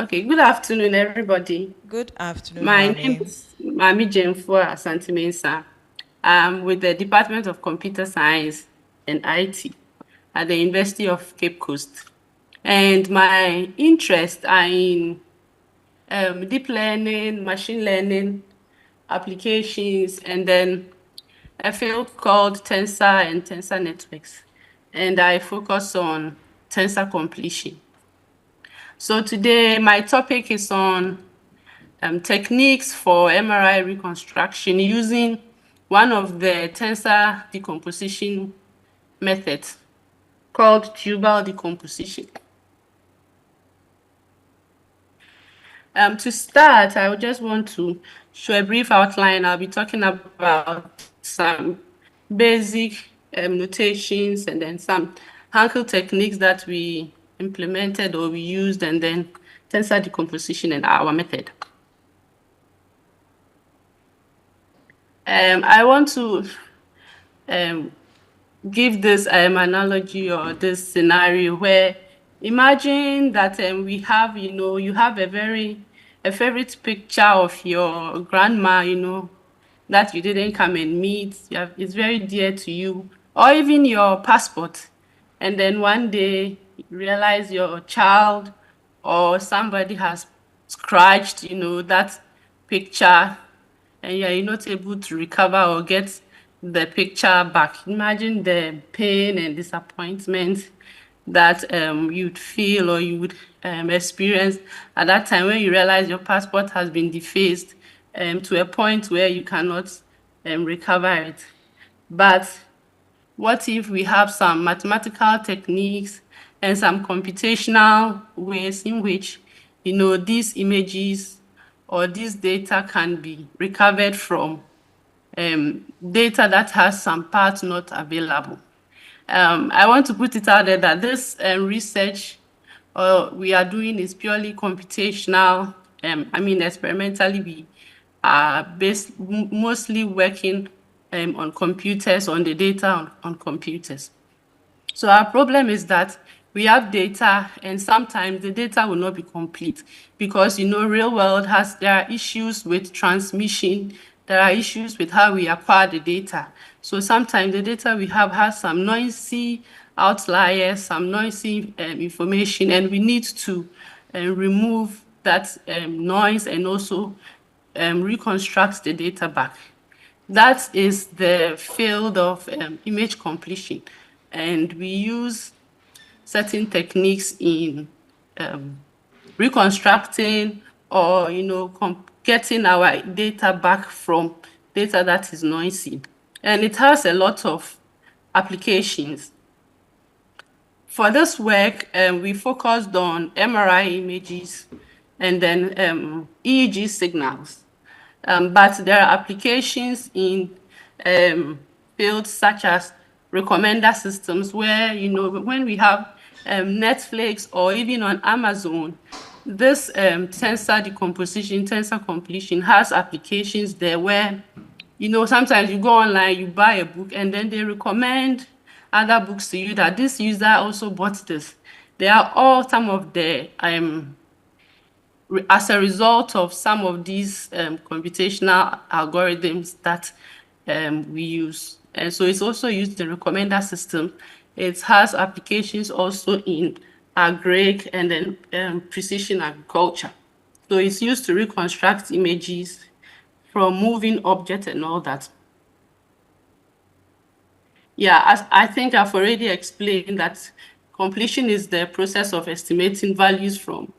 Okay, good afternoon, everybody. Good afternoon, My name Mami. is Maame Gyamfua Asante-Mensah. I'm with the Department of Computer Science and IT at the University of Cape Coast. And my interests are in deep learning, machine learning applications, and then a field called tensor and tensor networks. And I focus on tensor completion. So today my topic is on techniques for MRI reconstruction using one of the tensor decomposition methods called tubal decomposition. To start, I would just want to show a brief outline. I'll be talking about some basic notations and then some Hankel techniques that we implemented or we used, and then tensor decomposition and our method. I want to um, give this analogy or this scenario where imagine that we have, you have a favorite picture of your grandma, that you didn't come and meet. It's very dear to you, or even your passport. And then one day you realize your child or somebody has scratched, that picture, and you're not able to recover or get the picture back. Imagine the pain and disappointment that you'd feel or you would experience at that time when you realize your passport has been defaced to a point where you cannot recover it. But what if we have some mathematical techniques and some computational ways in which, these images or this data can be recovered from data that has some parts not available? I want to put it out there that this research we are doing is purely computational. Experimentally, we are mostly working on computers, on the data on computers. So our problem is that we have data and sometimes the data will not be complete because, real world there are issues with transmission, there are issues with how we acquire the data. So sometimes the data we have has some noisy outliers, some noisy information, and we need to remove that noise and also reconstruct the data back. That is the field of image completion. And we use certain techniques in reconstructing or, getting our data back from data that is noisy. And it has a lot of applications. For this work, we focused on MRI images and then EEG signals. But there are applications in fields such as recommender systems where, when we have Netflix or even on Amazon, this tensor decomposition, tensor completion has applications there where, sometimes you go online, you buy a book, and then they recommend other books to you that this user also bought this. They are all some of the as a result of some of these computational algorithms that we use. And so it's also used in recommender system. It has applications also in agric and then precision agriculture. So it's used to reconstruct images from moving objects and all that. Yeah, as I think I've already explained that completion is the process of estimating values from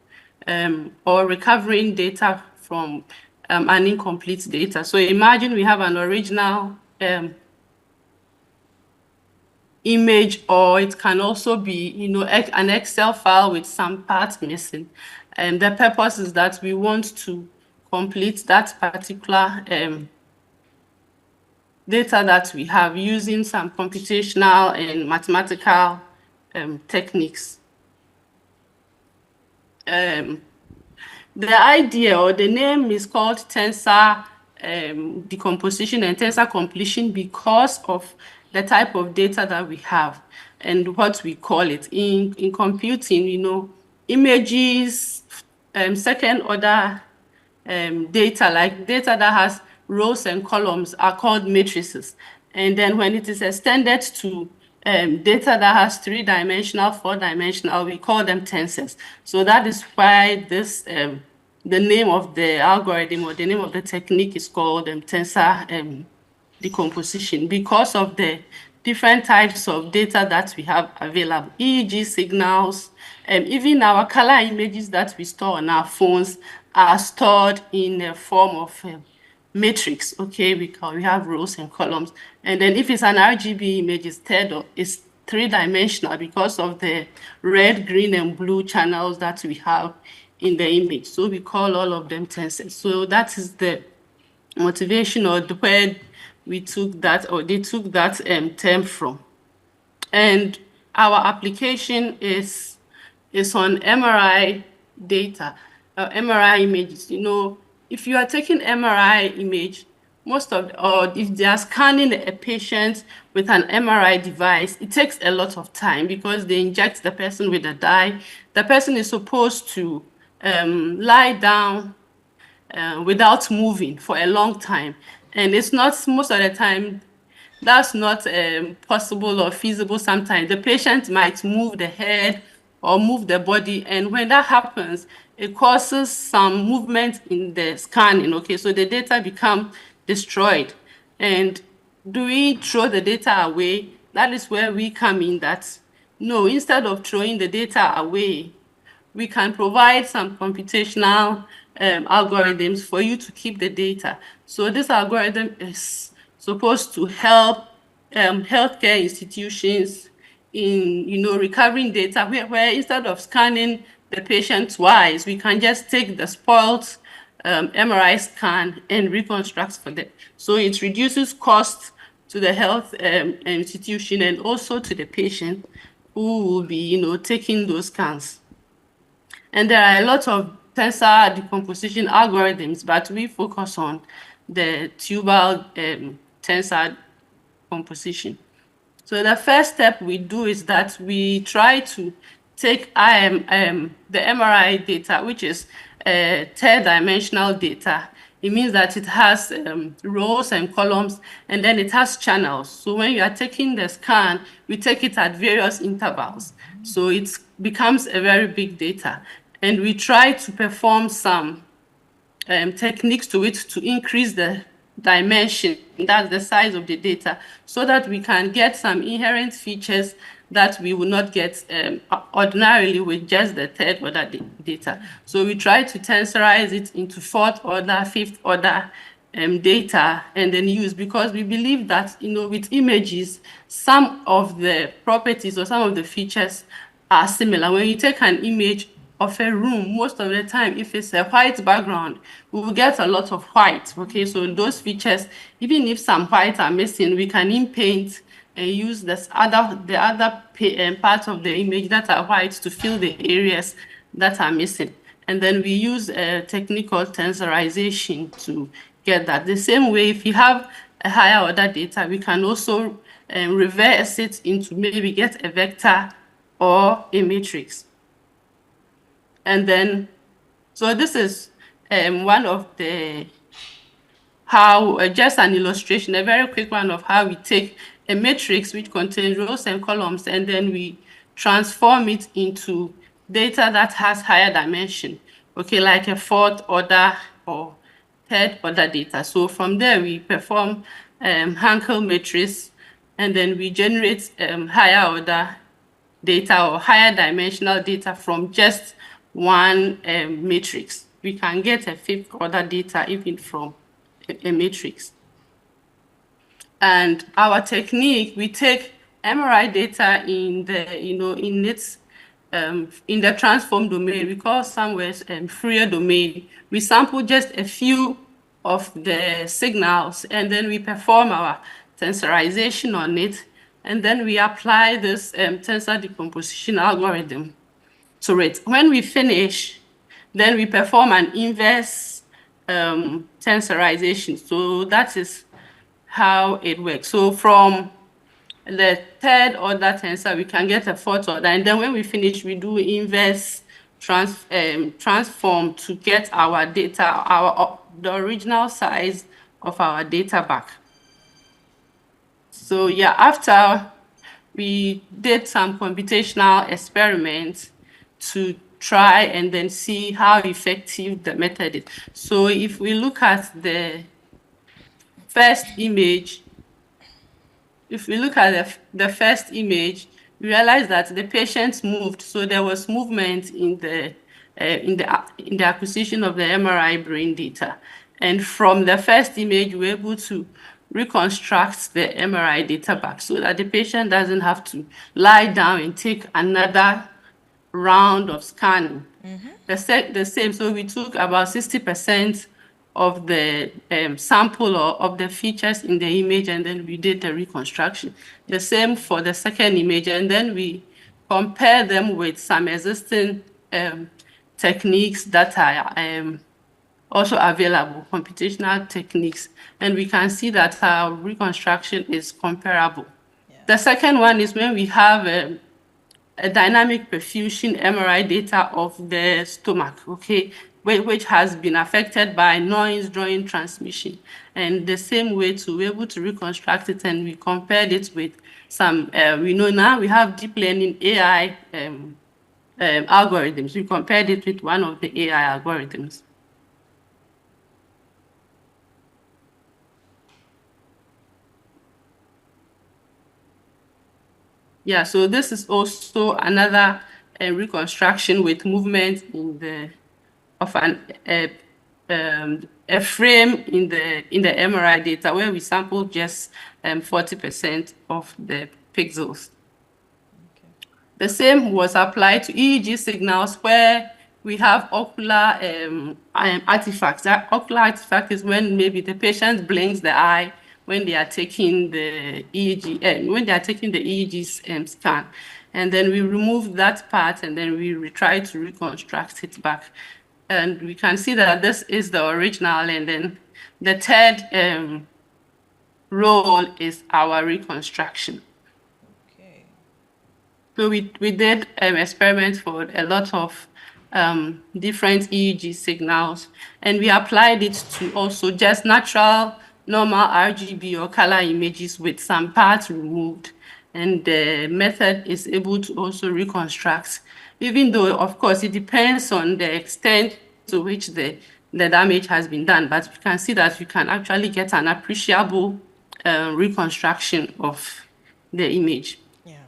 or recovering data from an incomplete data. So imagine we have an original image, or it can also be, an Excel file with some parts missing. And the purpose is that we want to complete that particular data that we have using some computational and mathematical techniques. The idea or the name is called tensor decomposition and tensor completion because of the type of data that we have and what we call it. In computing, images second order data, like data that has rows and columns, are called matrices. And then when it is extended to data that has three-dimensional, four-dimensional, we call them tensors. So that is why this the name of the algorithm or the name of the technique is called tensor decomposition, because of the different types of data that we have available, EEG signals, even our color images that we store on our phones are stored in a form of matrix. Okay, we have rows and columns. And then if it's an RGB image, it's three-dimensional because of the red, green, and blue channels that we have in the image. So we call all of them tensors. So that is the motivation, or where we took that, or they took that term from. And our application is on MRI data, MRI images. You know, if you are taking MRI image, or if they are scanning a patient with an MRI device, it takes a lot of time because they inject the person with a dye. The person is supposed to lie down without moving for a long time. And it's not, most of the time, that's not possible or feasible sometimes. The patient might move the head or move the body, and when that happens, it causes some movement in the scanning, okay? So the data become destroyed. And do we throw the data away? That is where we come in, that no, instead of throwing the data away, we can provide some computational algorithms for you to keep the data. So this algorithm is supposed to help healthcare institutions in, recovering data, where instead of scanning the patient twice, we can just take the spoiled MRI scan and reconstruct for them. So it reduces costs to the health institution and also to the patient who will be, taking those scans. And there are a lot of tensor decomposition algorithms, but we focus on the tubal tensor decomposition. So the first step we do is that we try to take the MRI data, which is third-dimensional data. It means that it has rows and columns, and then it has channels. So when you are taking the scan, we take it at various intervals. So it becomes a very big data. And we try to perform some techniques to it to increase the dimension, that's the size of the data, so that we can get some inherent features that we will not get ordinarily with just the third order data. So we try to tensorize it into fourth order, fifth order data, and then use, because we believe that, with images, some of the properties or some of the features are similar. When you take an image of a room, most of the time, if it's a white background, we will get a lot of white, okay? So those features, even if some white are missing, we can in-paint and use the other parts of the image that are white to fill the areas that are missing. And then we use a technique called tensorization to get that. The same way, if you have a higher order data, we can also reverse it into maybe get a vector or a matrix. And then, so this is one of the, just an illustration, a very quick one of how we take a matrix which contains rows and columns, and then we transform it into data that has higher dimension, okay, like a fourth order or third order data. So from there, we perform Hankel matrix, and then we generate higher order data or higher dimensional data from just one matrix. We can get a fifth order data even from a matrix. And our technique, we take MRI data in the, in its in the transform domain. We call somewhere Fourier domain. We sample just a few of the signals, and then we perform our tensorization on it, and then we apply this tensor decomposition algorithm to it. When we finish, then we perform an inverse tensorization. So that is how it works. So from the third order tensor, we can get a fourth order. And then when we finish, we do inverse transform to get our data, the original size of our data back. So yeah, after we did some computational experiments to try and then see how effective the method is. So if we look at the first image, if we look at the first image, we realize that the patient moved. So there was movement in the acquisition of the MRI brain data. And from the first image, we're able to reconstruct the MRI data back so that the patient doesn't have to lie down and take another round of scanning. The same, so we took about 60% of the sample or of the features in the image, and then we did the reconstruction. The same for the second image, and then we compare them with some existing techniques that are also available, computational techniques, and we can see that our reconstruction is comparable. Yeah. The second one is when we have a dynamic perfusion MRI data of the stomach, okay, which has been affected by noise drawing transmission. And the same way to be able to reconstruct it, and we compared it with some, we know now we have deep learning AI algorithms. We compared it with one of the AI algorithms. Yeah, so this is also another reconstruction with movement in the of a frame in the MRI data where we sampled just 40% of the pixels. Okay. The same was applied to EEG signals where we have ocular artifacts. That ocular artifact is when maybe the patient blinks the eye when they are taking the EEG scan. And then we remove that part and then we try to reconstruct it back. And we can see that this is the original, and then the third role is our reconstruction. Okay. So we did experiments for a lot of different EEG signals, and we applied it to also just natural, normal RGB or color images with some parts removed. And the method is able to also reconstruct, even though, of course, it depends on the extent to which the damage has been done. But you can see that you can actually get an appreciable reconstruction of the image. Yeah.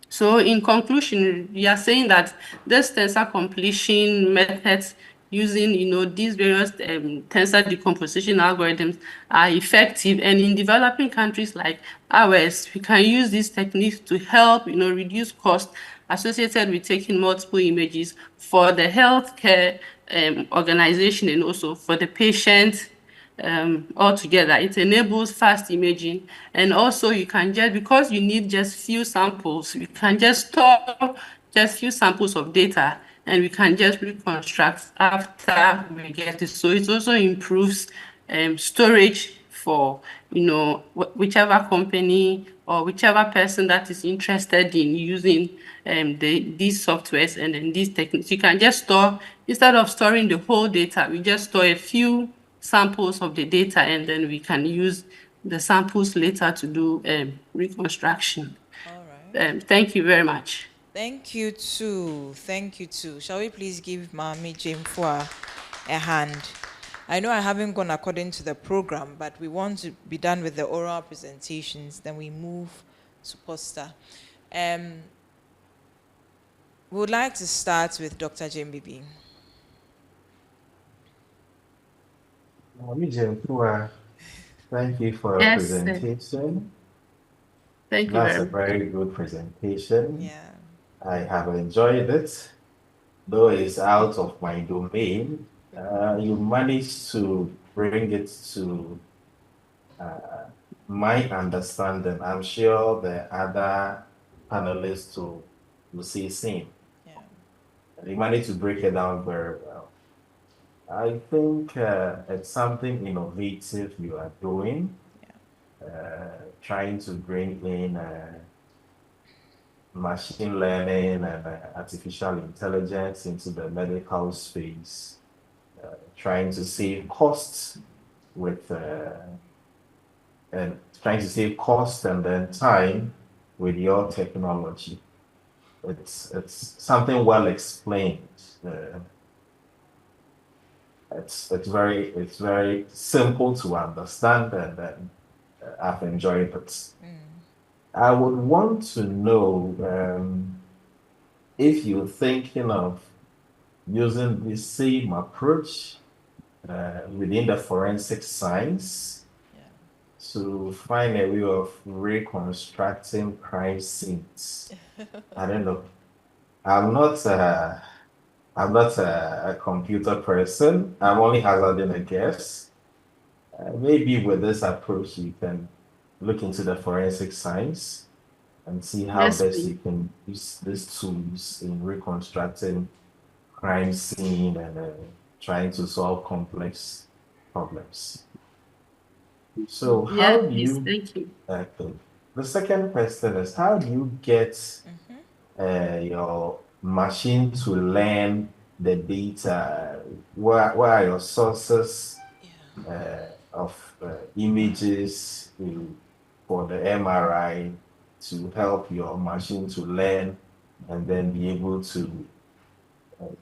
So in conclusion, we are saying that this tensor completion methods using, these various tensor decomposition algorithms are effective. And in developing countries like ours, we can use these techniques to help, reduce costs associated with taking multiple images for the healthcare organization and also for the patient altogether. It enables fast imaging, and also you can just, because you need just few samples, you can just store just few samples of data and we can just reconstruct after we get it. So it also improves storage for whichever company or whichever person that is interested in using these softwares and then these techniques. You can just store, instead of storing the whole data, we just store a few samples of the data and then we can use the samples later to do reconstruction. All right. Thank you very much. Thank you too. Thank you too. Shall we please give Maame Gyamfua a hand? I know I haven't gone according to the program, but we want to be done with the oral presentations, then we move to poster. We would like to start with Dr. Jembibi. Maame Gyamfua, thank you for your Yes, presentation. thank you That's a very very good presentation. Yeah. I have enjoyed it, though it's out of my domain. You managed to bring it to my understanding. I'm sure the other panelists will see same. Yeah. You managed to break it down very well. I think it's something innovative you are doing, trying to bring in machine learning and artificial intelligence into the medical space, trying to save costs with and trying to save cost and then time with your technology. It's something well explained. Uh, it's very simple to understand, and I've enjoyed it. I would want to know if you're thinking of using the same approach within the forensic science to find a way of reconstructing crime scenes. I don't know. I'm not. I'm not a computer person. I'm only hazarding a guess. Maybe with this approach, you can look into the forensic science and see how Yes, best please. you can use these tools in reconstructing crime scene and trying to solve complex problems. So, Yes, how do please. you? Thank you. Okay. The second question is, how do you get your machine to learn the data? Where are your sources of images for the MRI to help your machine to learn and then be able to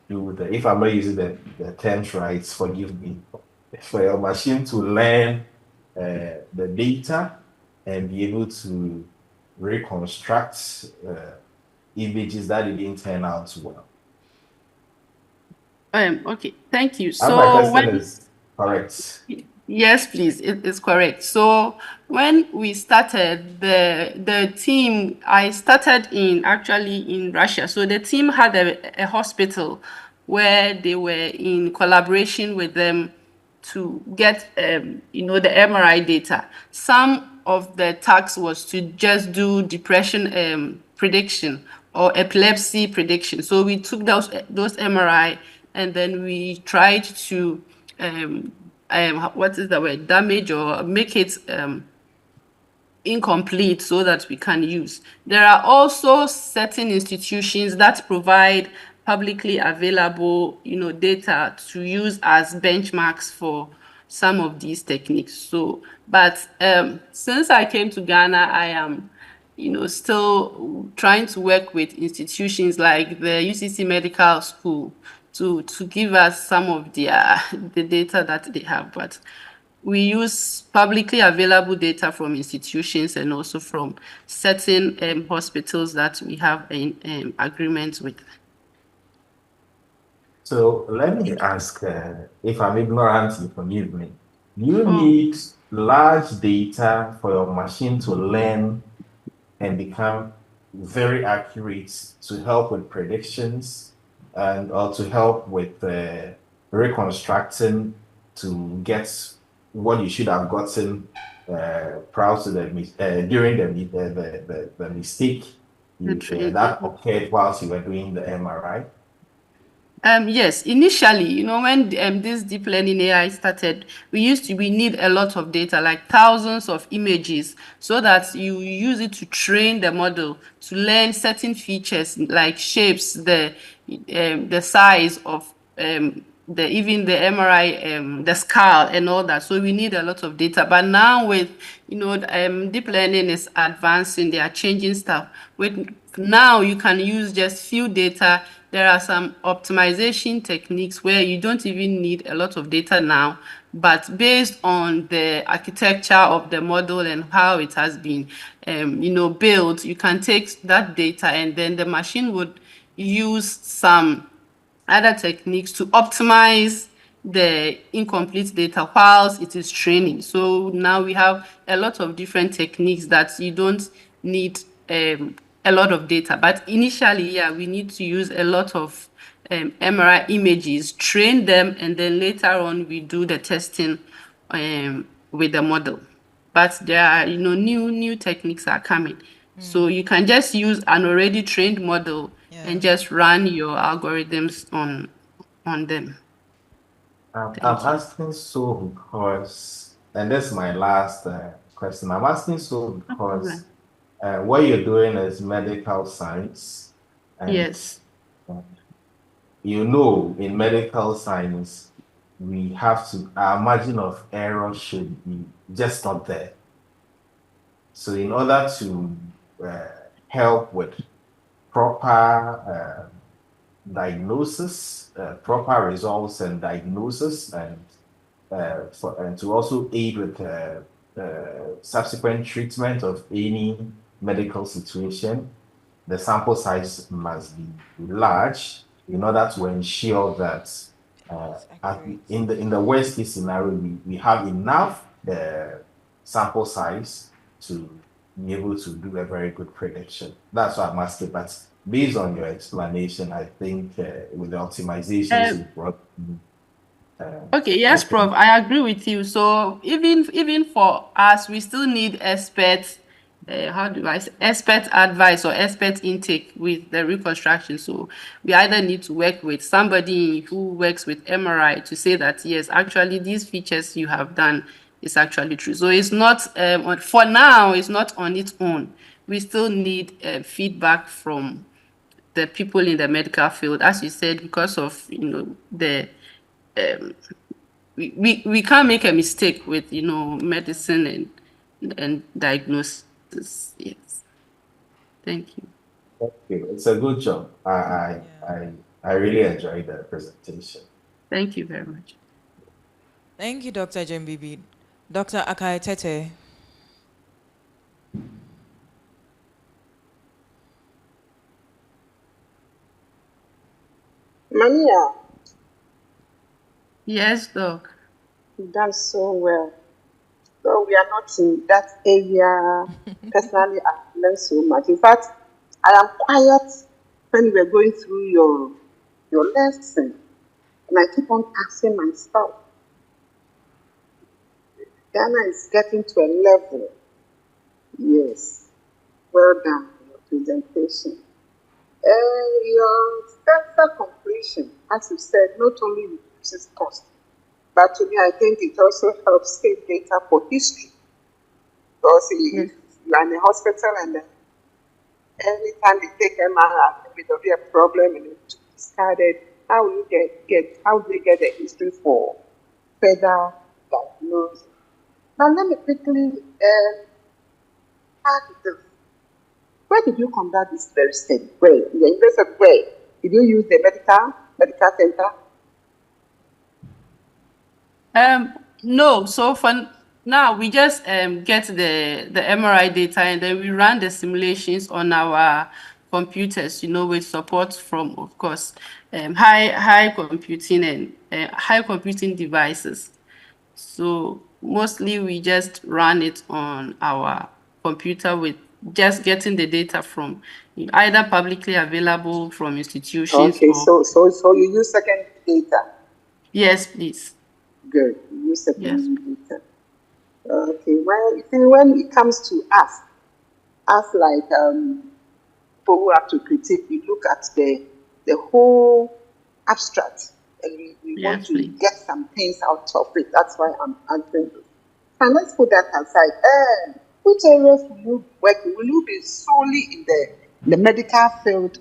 do the, if I'm not using the terms right, forgive me, for your machine to learn the data and be able to reconstruct images that didn't turn out well. Okay, thank you. And my So question when is correct. Yes, please. It is correct. So when we started the team, I started in actually in Russia. So the team had a hospital where they were in collaboration with them to get the MRI data. Some of the tasks was to just do depression prediction or epilepsy prediction. So we took those MRI and then we tried to what is the word, damage or make it incomplete so that we can use. There are also certain institutions that provide publicly available, data to use as benchmarks for some of these techniques. So, but since I came to Ghana, I am, still trying to work with institutions like the UCC Medical School to give us some of their the data that they have. But we use publicly available data from institutions and also from certain hospitals that we have an agreement with. So let me ask, if I'm ignorant, you forgive me. Do you Oh, need large data for your machine to learn and become very accurate to help with predictions and or to help with reconstructing to get what you should have gotten prior to during the mistake the train. that occurred whilst you were doing the MRI? Yes, initially, when this deep learning AI started, we need a lot of data, like thousands of images, so that you use it to train the model to learn certain features like shapes, the size of even the MRI, the skull and all that. So we need a lot of data. But now with, deep learning is advancing, they are changing stuff. With now you can use just few data. There are some optimization techniques where you don't even need a lot of data now, but based on the architecture of the model and how it has been, built, you can take that data and then the machine would use some other techniques to optimize the incomplete data whilst it is training. So now we have a lot of different techniques that you don't need a lot of data. But initially, yeah, we need to use a lot of MRI images, train them, and then later on we do the testing with the model. But there are, new techniques are coming. So you can just use an already trained model Yeah. and just run your algorithms on them. I'm Thank you. asking so because, and that's my last question. I'm asking so No because problem. what you're doing is medical science, and Yes. in medical science, we have to, our margin of error should be just not there. So in order to help with proper diagnosis, proper results and diagnosis, and to also aid with subsequent treatment of any medical situation, the sample size must be large in order to ensure that It's accurate. in the worst case scenario, we have enough sample size to be able to do a very good prediction. That's what I'm asking. But based on your explanation, I think with the optimizations you brought, Okay, I yes, think Prof. I agree with you. So even for us, we still need expert, how do I say, expert advice or expert intake with the reconstruction. So we either need to work with somebody who works with MRI to say that yes, actually these features you have done is actually true. So it's not for now, it's not on its own. We still need feedback from the people in the medical field, as you said, because of the we can't make a mistake with medicine and diagnosis. Yes. Thank you. okay, it's a good job. I really enjoyed the presentation. Thank you very much. Thank you, Dr. Jembibi. Dr. Akai Tete. Mania, Yes, doc. you've done so well. So we are not in that area. Personally, I've learned so much. In fact, I am quiet when we were going through your lesson, and I keep on asking myself, Ghana is getting to a level. Yes, well done for your presentation. Your faster completion, as you said, not only reduces cost, but to me, I think it also helps save data for history. Because Yes. if you are in a hospital and anytime they take MRI, maybe there'll be a problem and it's discarded, how will you how do you get the history for further diagnosis? Now, let me quickly ask this. Where did you conduct this very study? Where? In the University of where? Did you use the medical center? No. So for now, we just get the MRI data and then we run the simulations on our computers. With support from, of course, high computing and high computing devices. So mostly we just run it on our computer with just getting the data from either publicly available from institutions Okay, or so you use secondary data. yes, please. Good. You use Yes. secondary data. Okay. Well, you see, when it comes to us like people who have to critique, we look at the whole abstract, and we want Yes, to please. get some things out of it. That's why I'm answering this. And let's put that aside. Which areas will you work? Will you be solely in the medical field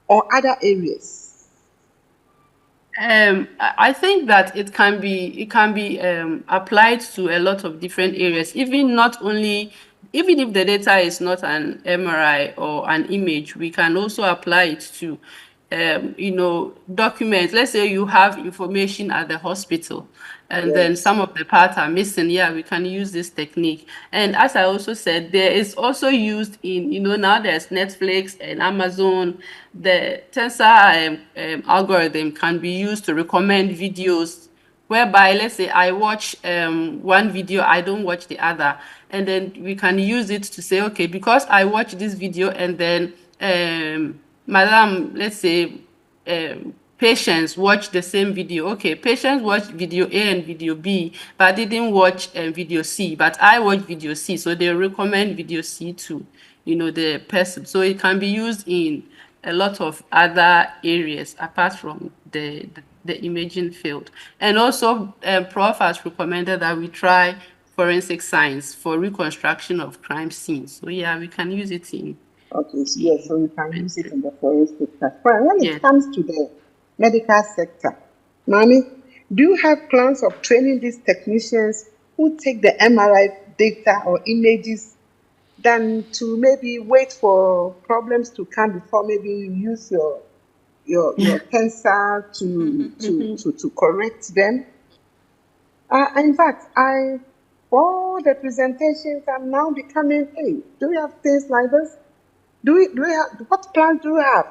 or other areas? I think that it can be applied to a lot of different areas, even if the data is not an MRI or an image, we can also apply it to documents. Let's say you have information at the hospital and then Yes. some of the parts are missing. Yeah, we can use this technique. And as I also said, there is also used in, now there's Netflix and Amazon. The tensor algorithm can be used to recommend videos whereby, let's say I watch one video, I don't watch the other, and then we can use it to say, okay, because I watch this video and then madam, let's say patients watch the same video. Okay, patients watch video A and video B, but didn't watch video C, but I watched video C, so they recommend video C to the person. So it can be used in a lot of other areas apart from the imaging field. And also, Prof has recommended that we try forensic science for reconstruction of crime scenes. So yeah, we can use it in. Okay, so yes, so you can use it forensic. in the forensic sector. Fine. When Yes. it comes to the medical sector, Mommy, do you have plans of training these technicians who take the MRI data or images than to maybe wait for problems to come before maybe you use your pencil to correct them? In fact, for the presentations, I'm now becoming, hey, do we have things like this? Do we have, what plans do we have?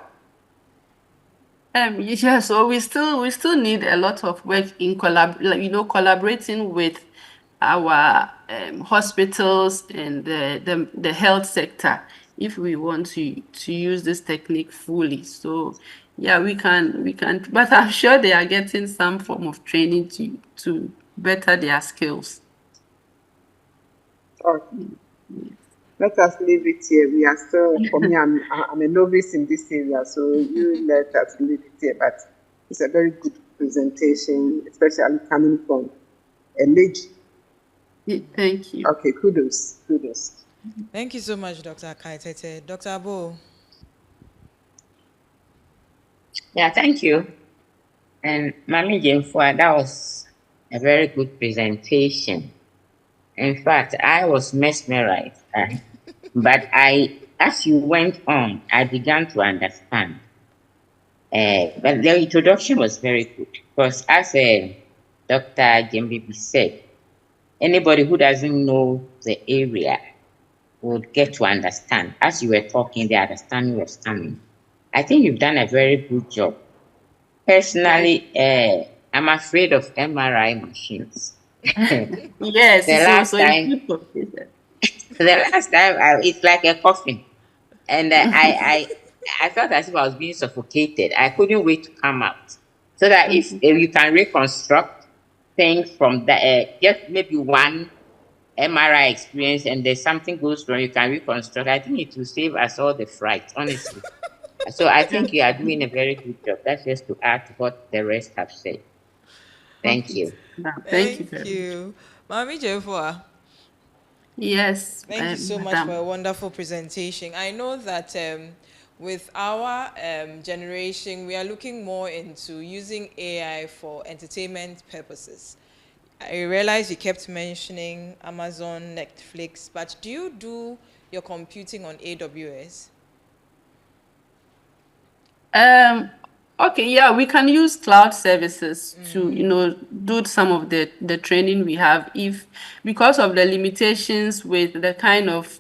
Yeah, so we still need a lot of work in collaborating with our hospitals and the health sector if we want to use this technique fully. So yeah, we can, but I'm sure they are getting some form of training to better their skills. Okay. Let us leave it here. We are still, for me, I'm a novice in this area, so you let us leave it here. But it's a very good presentation, especially coming from a lady. Thank you. Okay, kudos. Thank you so much, Dr. Kaitete. Dr. Abo. Yeah, thank you. And Maame Gyamfua, that was a very good presentation. In fact, I was mesmerized. But as you went on, I began to understand. But the introduction was very good because, as Dr. Jembibi said, anybody who doesn't know the area would get to understand. As you were talking, the understanding was coming. I think you've done a very good job. Personally, I'm afraid of MRI machines. Yes, The so last so it's time, good for business. it's like a coffin, and I felt as if I was being suffocated. I couldn't wait to come out, so that if you can reconstruct things from the just maybe one MRI experience, and there's something goes wrong, you can reconstruct. I think it will save us all the fright, honestly. So I think you are doing a very good job. That's just to add to what the rest have said. Thank Okay. you. Thank you Thank very much. you. Maame Gyamfua. Yes, Thank you so much for a madam. wonderful presentation. I know that with our generation, we are looking more into using AI for entertainment purposes. I realize you kept mentioning Amazon, Netflix, but do you do your computing on AWS? Okay, yeah, we can use cloud services to, do some of the training we have if because of the limitations with the kind of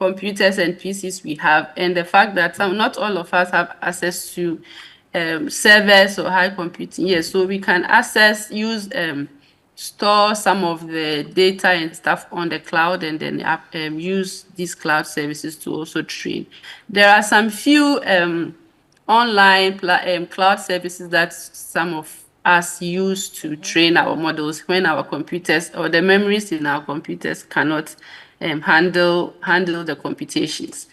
computers and PCs we have and the fact that not all of us have access to servers or high computing. Yes, so we can use store some of the data and stuff on the cloud and then use these cloud services to also train. There are some few online cloud services that some of us use to train our models when our computers or the memories in our computers cannot handle the computations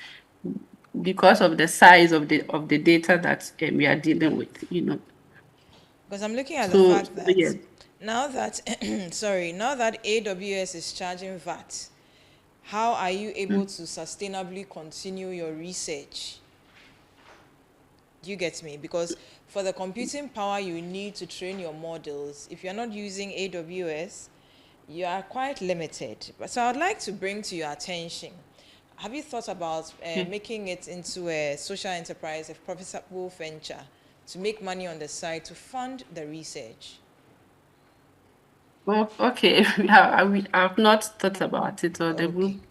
because of the size of the data that we are dealing with. Because I'm looking at the So fact that yes. now that, sorry, now that AWS is charging VAT, how are you able to sustainably continue your research? Do you get me? Because for the computing power you need to train your models, if you're not using AWS, you are quite limited. But so I'd like to bring to your attention, have you thought about making it into a social enterprise, a profitable venture, to make money on the side to fund the research? Well, okay, I've not thought about it or the Okay. group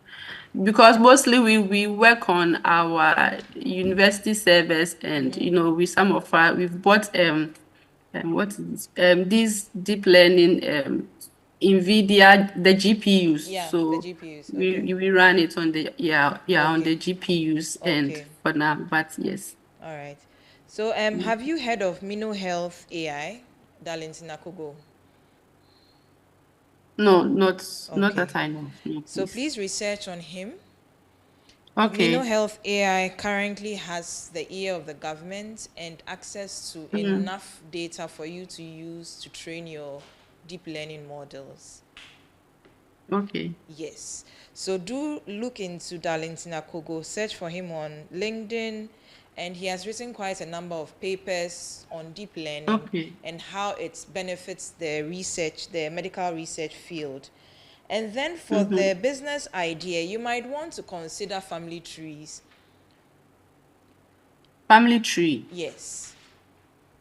because mostly we work on our university servers and we some of our we've bought what is this? These deep learning NVIDIA the GPUs. Yeah, the So GPUs. Okay. we run it on the on Okay. the GPUs and Okay. for now, but yes. All right. So have you heard of Mino Health AI, Darlington Akogo? No, not Okay. that I know. No, So please. please research on him. Mino Okay. Health AI currently has the ear of the government and access to enough data for you to use to train your deep learning models. Okay. Yes. So do look into Darlington Akogo, search for him on LinkedIn, and he has written quite a number of papers on deep learning Okay. and how it benefits the research, the medical research field. And then for the business idea, you might want to consider family trees. Family tree. Yes.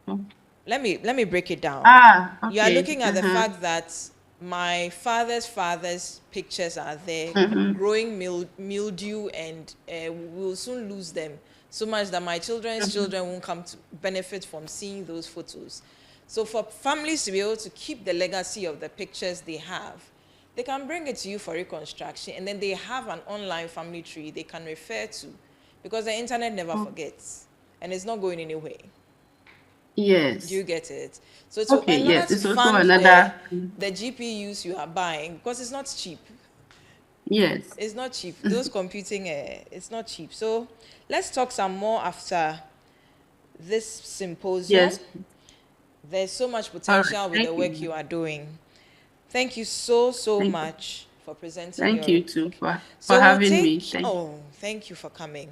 Oh. Let me break it down. Ah, You are okay. looking at the fact that my father's pictures are there, growing mildew, and we'll soon lose them so much that my children's children won't come to benefit from seeing those photos. So for families to be able to keep the legacy of the pictures they have, they can bring it to you for reconstruction, and then they have an online family tree they can refer to, because the internet never forgets, and it's not going anywhere. Yes. Do you get it? So Okay, in order yes. to It's also fund another. the GPUs you are buying, because it's not cheap. Yes. It's not cheap. Those computing, it's not cheap. So let's talk some more after this symposium. Yes. There's so much All right. potential with the Thank work you. you are doing. Thank you so Thank you. much for presenting Thank your. you too for So we'll having me. take. Thank you. Oh, thank you for coming.